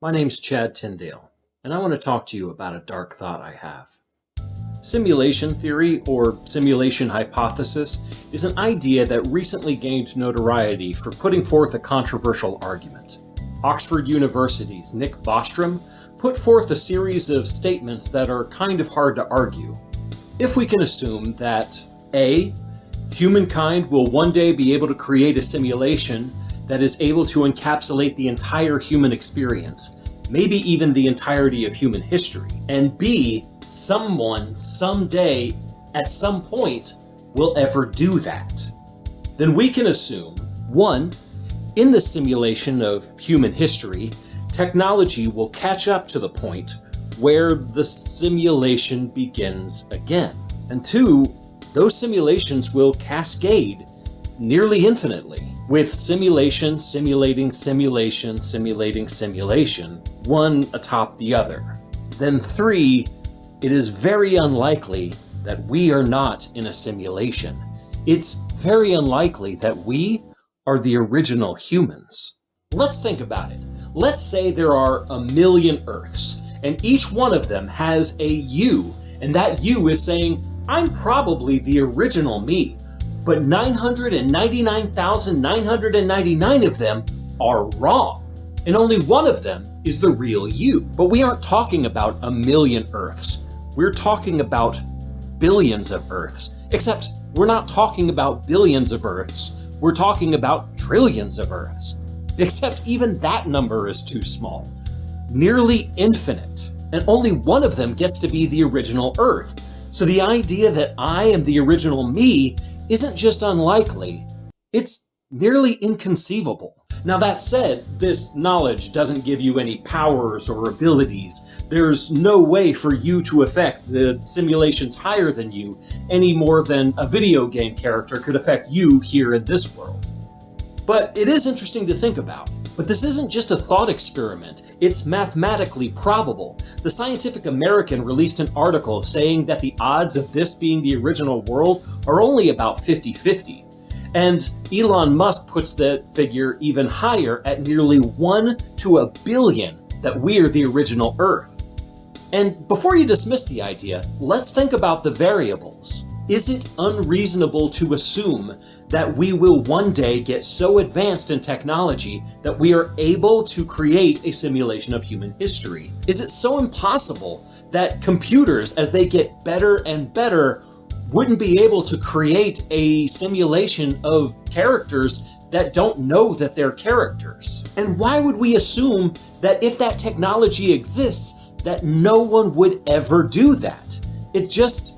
My name's Chad Tyndale, and I want to talk to you about a dark thought I have. Simulation theory, or simulation hypothesis, is an idea that recently gained notoriety for putting forth a controversial argument. Oxford University's Nick Bostrom put forth a series of statements that are kind of hard to argue. If we can assume that A. Humankind will one day be able to create a simulation that is able to encapsulate the entire human experience, maybe even the entirety of human history, and B. Someone, someday, at some point, will ever do that, then we can assume, 1. In the simulation of human history, technology will catch up to the point where the simulation begins again. And 2, those simulations will cascade nearly infinitely, with simulation simulating simulation simulating simulation, one atop the other. Then 3, it is very unlikely that we are not in a simulation. It's very unlikely that we are the original humans. Let's think about it. Let's say there are 1,000,000 Earths, and each one of them has a you, and that you is saying, I'm probably the original me, but 999,999 of them are wrong, and only one of them is the real you. But we aren't talking about 1,000,000 Earths. We're talking about billions of Earths, except we're not talking about billions of Earths. We're talking about trillions of Earths, except even that number is too small. Nearly infinite, and only one of them gets to be the original Earth. So the idea that I am the original me isn't just unlikely, it's nearly inconceivable. Now that said, this knowledge doesn't give you any powers or abilities. There's no way for you to affect the simulations higher than you any more than a video game character could affect you here in this world. But it is interesting to think about. But this isn't just a thought experiment, it's mathematically probable. The Scientific American released an article saying that the odds of this being the original world are only about 50-50. And Elon Musk puts the figure even higher at nearly 1 to 1 billion that we are the original Earth. And before you dismiss the idea, let's think about the variables. Is it unreasonable to assume that we will one day get so advanced in technology that we are able to create a simulation of human history? Is it so impossible that computers, as they get better and better, wouldn't be able to create a simulation of characters that don't know that they're characters? And why would we assume that if that technology exists, that no one would ever do that? It just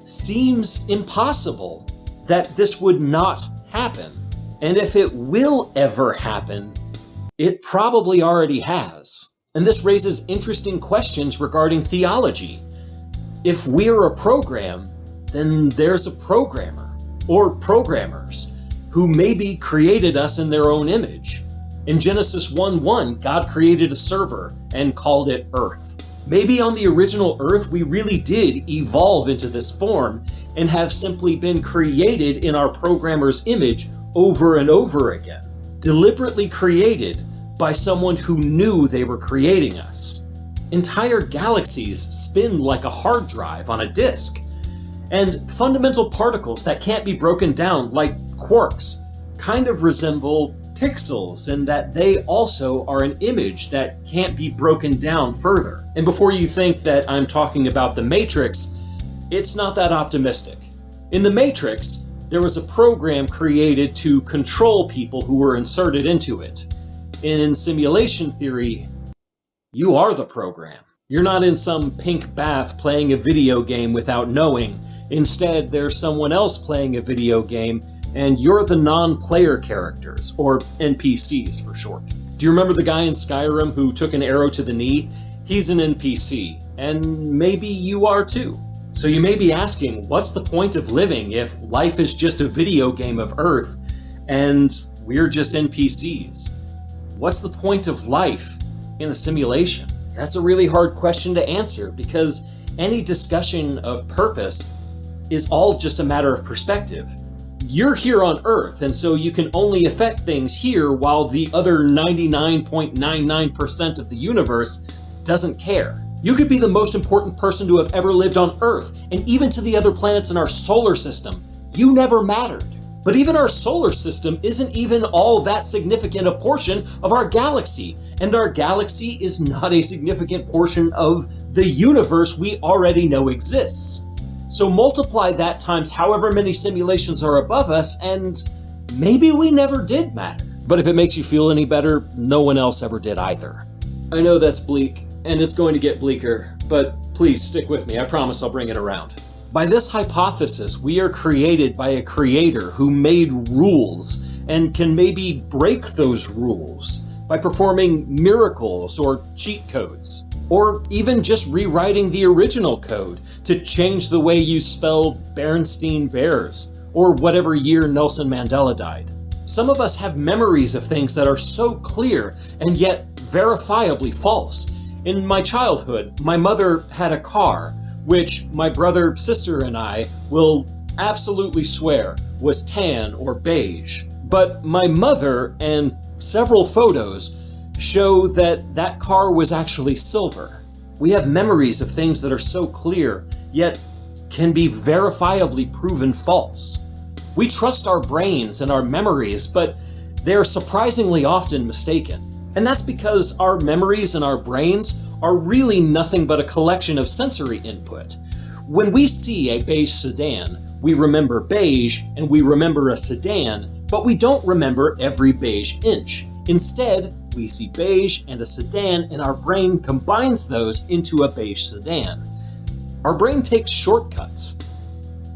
seems impossible that this would not happen. And if it will ever happen, it probably already has. And this raises interesting questions regarding theology. If we're a program, then there's a programmer or programmers who maybe created us in their own image. In Genesis 1:1, God created a server and called it Earth. Maybe on the original Earth, we really did evolve into this form and have simply been created in our programmer's image over and over again, deliberately created by someone who knew they were creating us. Entire galaxies spin like a hard drive on a disk, and fundamental particles that can't be broken down, like quarks, kind of resemble pixels in that they also are an image that can't be broken down further. And before you think that I'm talking about the Matrix, it's not that optimistic. In the Matrix, there was a program created to control people who were inserted into it. In simulation theory, you are the program. You're not in some pink bath playing a video game without knowing. Instead, there's someone else playing a video game, and you're the non-player characters, or NPCs for short. Do you remember the guy in Skyrim who took an arrow to the knee? He's an NPC, and maybe you are too. So you may be asking, what's the point of living if life is just a video game of Earth, and we're just NPCs? What's the point of life in a simulation? That's a really hard question to answer, because any discussion of purpose is all just a matter of perspective. you're here on Earth, and so you can only affect things here while the other 99.99% of the universe doesn't care. You could be the most important person to have ever lived on Earth, and even to the other planets in our solar system, you never mattered. But even our solar system isn't even all that significant a portion of our galaxy, and our galaxy is not a significant portion of the universe we already know exists. So multiply that times however many simulations are above us, and maybe we never did matter. But if it makes you feel any better, no one else ever did either. I know that's bleak, and it's going to get bleaker, but please stick with me. I promise I'll bring it around. By this hypothesis, we are created by a creator who made rules and can maybe break those rules by performing miracles or cheat codes, or even just rewriting the original code to change the way you spell Berenstain Bears, or whatever year Nelson Mandela died. Some of us have memories of things that are so clear and yet verifiably false. In my childhood, my mother had a car, which my brother, sister, and I will absolutely swear was tan or beige. But my mother and several photos show that that car was actually silver. We have memories of things that are so clear, yet can be verifiably proven false. We trust our brains and our memories, but they're surprisingly often mistaken. And that's because our memories and our brains are really nothing but a collection of sensory input. When we see a beige sedan, we remember beige and we remember a sedan, but we don't remember every beige inch. Instead, we see beige and a sedan, and our brain combines those into a beige sedan. Our brain takes shortcuts.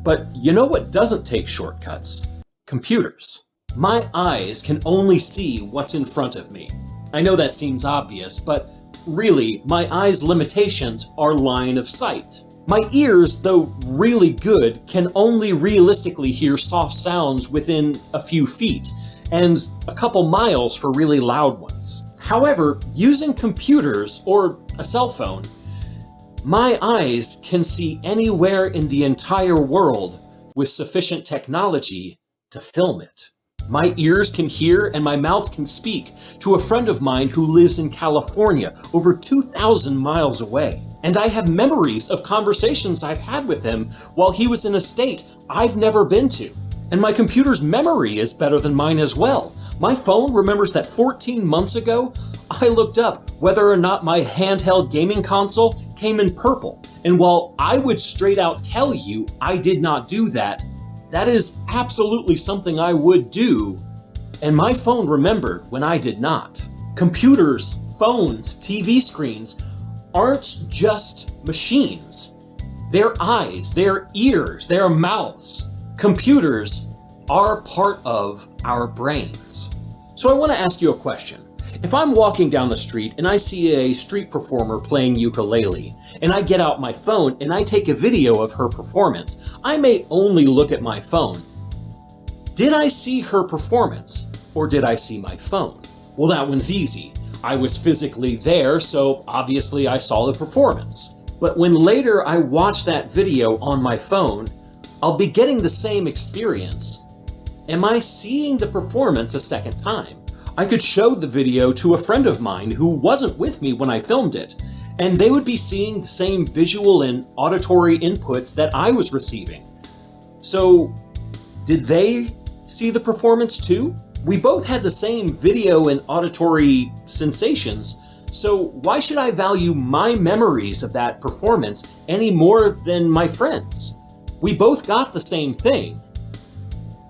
But you know what doesn't take shortcuts? Computers. My eyes can only see what's in front of me. I know that seems obvious, but really, my eyes' limitations are line of sight. My ears, though really good, can only realistically hear soft sounds within a few feet, and a couple miles for really loud ones. However, using computers or a cell phone, my eyes can see anywhere in the entire world with sufficient technology to film it. My ears can hear and my mouth can speak to a friend of mine who lives in California, over 2,000 miles away. And I have memories of conversations I've had with him while he was in a state I've never been to. And my computer's memory is better than mine as well. My phone remembers that 14 months ago, I looked up whether or not my handheld gaming console came in purple. And while I would straight out tell you I did not do that, that is absolutely something I would do, and my phone remembered when I did not. Computers, phones, TV screens aren't just machines. They're eyes, they're ears, they're mouths. Computers are part of our brains. So I want to ask you a question. If I'm walking down the street and I see a street performer playing ukulele, and I get out my phone and I take a video of her performance, I may only look at my phone. Did I see her performance, or did I see my phone? Well, that one's easy. I was physically there, so obviously I saw the performance. But when later I watch that video on my phone, I'll be getting the same experience. Am I seeing the performance a second time? I could show the video to a friend of mine who wasn't with me when I filmed it, and they would be seeing the same visual and auditory inputs that I was receiving. So, did they see the performance too? We both had the same video and auditory sensations, so why should I value my memories of that performance any more than my friends? We both got the same thing.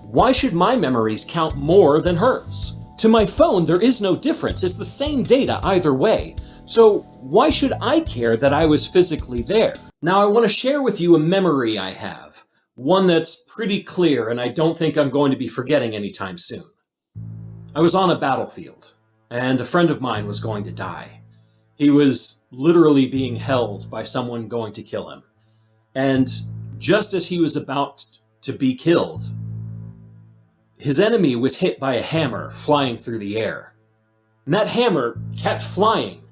Why should my memories count more than hers? To my phone, there is no difference. It's the same data either way. So why should I care that I was physically there? Now I want to share with you a memory I have. One that's pretty clear, and I don't think I'm going to be forgetting anytime soon. I was on a battlefield, and a friend of mine was going to die. He was literally being held by someone going to kill him. And just as he was about to be killed, his enemy was hit by a hammer flying through the air. And that hammer kept flying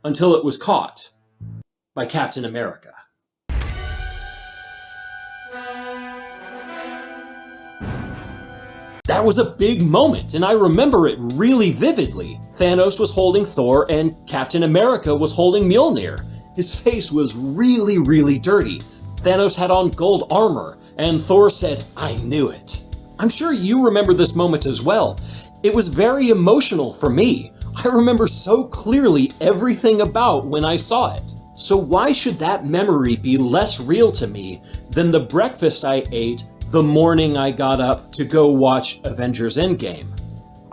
until it was caught by Captain America. That was a big moment, and I remember it really vividly. Thanos was holding Thor, and Captain America was holding Mjolnir. His face was really, really dirty. Thanos had on gold armor, and Thor said, "I knew it." I'm sure you remember this moment as well. It was very emotional for me. I remember so clearly everything about when I saw it. So why should that memory be less real to me than the breakfast I ate the morning I got up to go watch Avengers Endgame?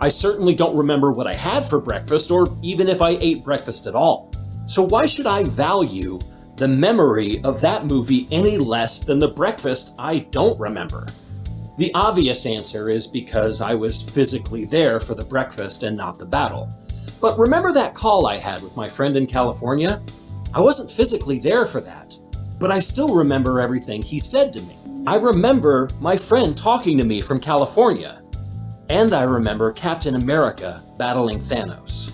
I certainly don't remember what I had for breakfast, or even if I ate breakfast at all. So why should I value the memory of that movie any less than the breakfast I don't remember? The obvious answer is because I was physically there for the breakfast and not the battle. But remember that call I had with my friend in California? I wasn't physically there for that, but I still remember everything he said to me. I remember my friend talking to me from California, and I remember Captain America battling Thanos.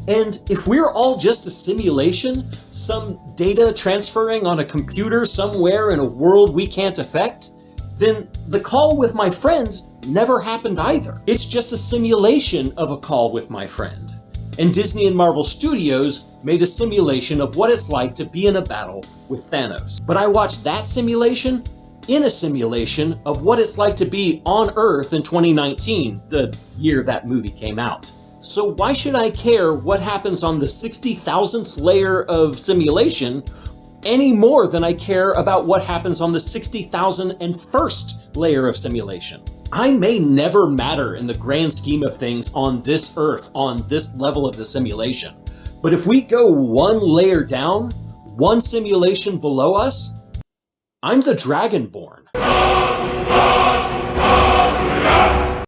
And if we're all just a simulation, some data transferring on a computer somewhere in a world we can't affect, then the call with my friends never happened either. It's just a simulation of a call with my friend. And Disney and Marvel Studios made a simulation of what it's like to be in a battle with Thanos. But I watched that simulation in a simulation of what it's like to be on Earth in 2019, the year that movie came out. So why should I care what happens on the 60,000th layer of simulation any more than I care about what happens on the 60,001st layer of simulation? I may never matter in the grand scheme of things on this Earth, on this level of the simulation. But if we go one layer down, one simulation below us, I'm the Dragonborn.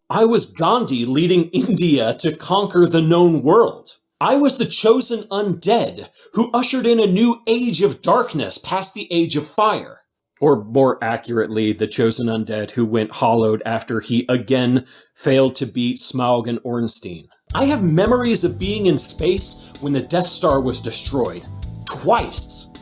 I was Gandhi leading India to conquer the known world. I was the chosen undead who ushered in a new age of darkness past the age of fire. Or more accurately, the chosen undead who went hollowed after he again failed to beat Smaug and Ornstein. I have memories of being in space when the Death Star was destroyed. Twice.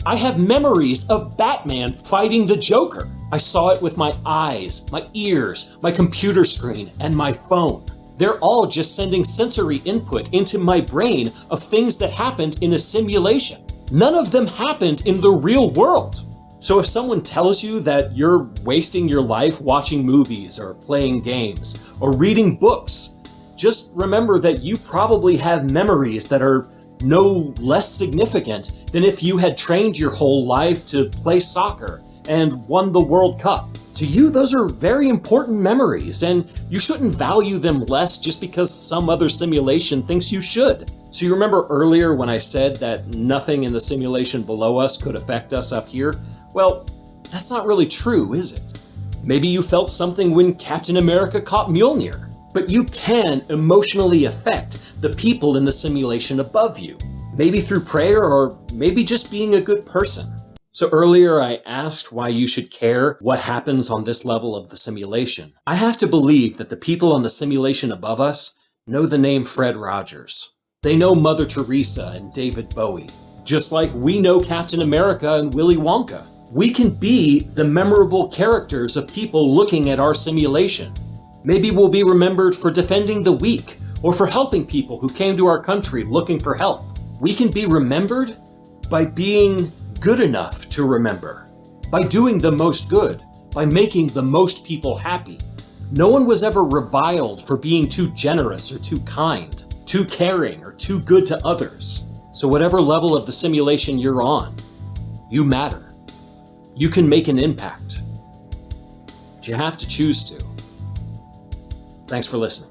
I have memories of Batman fighting the Joker. I saw it with my eyes, my ears, my computer screen, and my phone. They're all just sending sensory input into my brain of things that happened in a simulation. None of them happened in the real world. So if someone tells you that you're wasting your life watching movies or playing games or reading books, just remember that you probably have memories that are no less significant than if you had trained your whole life to play soccer and won the World Cup. To you, those are very important memories, and you shouldn't value them less just because some other simulation thinks you should. So you remember earlier when I said that nothing in the simulation below us could affect us up here? Well, that's not really true, is it? Maybe you felt something when Captain America caught Mjolnir, but you can emotionally affect the people in the simulation above you. Maybe through prayer, or maybe just being a good person. So earlier I asked why you should care what happens on this level of the simulation. I have to believe that the people on the simulation above us know the name Fred Rogers. They know Mother Teresa and David Bowie, just like we know Captain America and Willy Wonka. We can be the memorable characters of people looking at our simulation. Maybe we'll be remembered for defending the weak, or for helping people who came to our country looking for help. We can be remembered by being good enough to remember, by doing the most good, by making the most people happy. No one was ever reviled for being too generous or too kind, too caring or too good to others. So whatever level of the simulation you're on, you matter. You can make an impact. But you have to choose to. Thanks for listening.